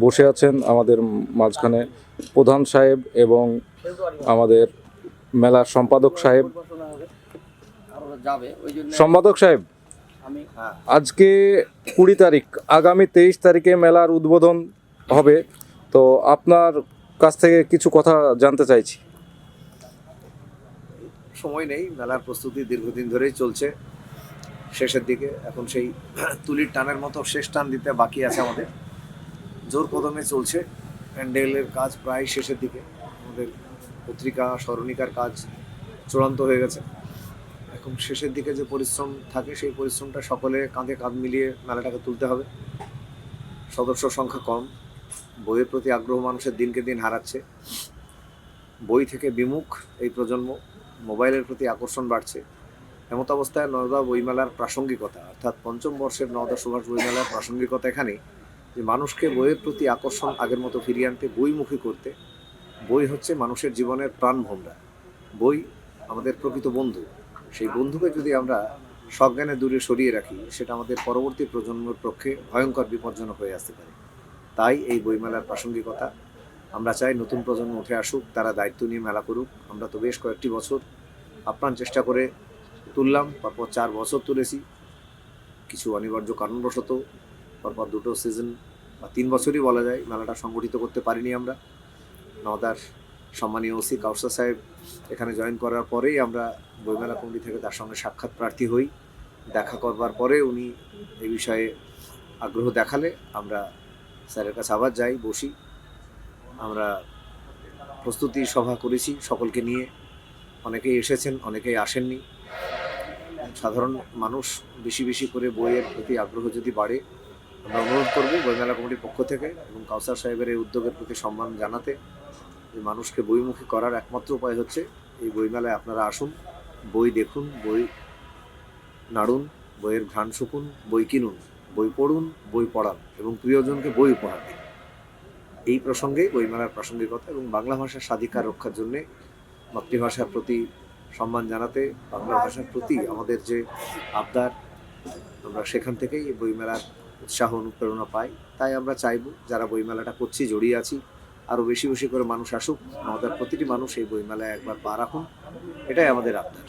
বসে আছেন আমাদের মাঝখানে প্রধান সাহেব এবং আমাদের মেলার সম্পাদক সাহেব। সম্পাদক সাহেব, আজকে 20 তারিখ, আগামী 23 তারিখে মেলার উদ্বোধন হবে, তো আপনার কাছ থেকে কিছু কথা জানতে চাইছি। সময় নেই, মেলার প্রস্তুতি দীর্ঘদিন ধরেই চলছে, শেষের দিকে এখন সেই তুলির টানের মতো শেষ টান দিতে বাকি আছে আমাদের। জোর কদমে চলছে, প্যান্ডেলের কাজ প্রায় শেষের দিকে, আমাদের পত্রিকা স্মরণিকার কাজ চূড়ান্ত হয়ে গেছে। এখন শেষের দিকে যে পরিশ্রম থাকে সেই পরিশ্রমটা সকলে কাঁধে কাঁধ মিলিয়ে মেলাটাকে তুলতে হবে। সদস্য সংখ্যা কম, বইয়ের প্রতি আগ্রহ মানুষের দিনকে দিন হারাচ্ছে, বই থেকে বিমুখ এই প্রজন্ম, মোবাইলের প্রতি আকর্ষণ বাড়ছে। এমত অবস্থায় নওদা বইমেলার প্রাসঙ্গিকতা, অর্থাৎ পঞ্চম বর্ষের নওদা সুভাষ বইমেলার প্রাসঙ্গিকতা এখানে যে মানুষকে বইয়ের প্রতি আকর্ষণ আগের মতো ফিরিয়ে আনতে, বইমুখী করতে। বই হচ্ছে মানুষের জীবনের প্রাণভোমরা, বই আমাদের প্রকৃত বন্ধু। সেই বন্ধুকে যদি আমরা সজ্ঞানে দূরে সরিয়ে রাখি, সেটা আমাদের পরবর্তী প্রজন্মের পক্ষে ভয়ঙ্কর বিপজ্জনক হয়ে আসতে পারে। তাই এই বইমেলার প্রাসঙ্গিকতা। আমরা চাই নতুন প্রজন্ম উঠে আসুক, তারা দায়িত্ব নিয়ে মেলা করুক। আমরা তো বেশ কয়েকটি বছর আপ্রাণ চেষ্টা করে তুললাম, পরপর 4 বছর তুলেছি, কিছু অনিবার্য কারণবশত পরপর 2টো সিজন বা 3 বছরই বলা যায় মেলাটা সংগঠিত করতে পারিনি আমরা। নওদার সম্মানীয় ওসি কাউসার সাহেব এখানে জয়েন করার পরেই আমরা বইমেলা কমিটি থেকে তার সঙ্গে সাক্ষাৎ প্রার্থী হই। দেখা করবার পরে উনি এই বিষয়ে আগ্রহ দেখালে আমরা স্যারের কাছে আবার যাই, বসি। আমরা প্রস্তুতি সভা করেছি সকলকে নিয়ে, অনেকেই এসেছেন, অনেকেই আসেননি। সাধারণ মানুষ বেশি বেশি করে বইয়ের প্রতি আগ্রহ যদি বাড়ে, আমরা অনুরোধ করব বইমেলা কমিটির পক্ষ থেকে এবং কাউসার সাহেবের এই উদ্যোগের প্রতি সম্মান জানাতে, যে মানুষকে বইমুখী করার একমাত্র উপায় হচ্ছে এই বইমেলায় আপনারা আসুন, বই দেখুন, বই নাড়ুন, বইয়ের ঘ্রাণ শুকুন, বই কিনুন, বই পড়ুন, বই পড়ান এবং প্রিয়জনকে বই উপহার দিন। এই প্রসঙ্গে বইমেলার প্রাসঙ্গিকতা এবং বাংলা ভাষার স্বাধিকার রক্ষার জন্যে, মাতৃভাষার প্রতি সম্মান জানাতে, বাংলা ভাষার প্রতি আমাদের যে আবদার, আমরা সেখান থেকেই এই বইমেলার উৎসাহ অনুপ্রেরণা পাই। তাই আমরা চাইব যারা বইমেলাটা করছি, জড়িয়ে আছি, আরও বেশি বেশি করে মানুষ আসুক, আমাদের প্রতিটি মানুষ এই বইমেলায় একবার পা রাখুন, এটাই আমাদের আবদার।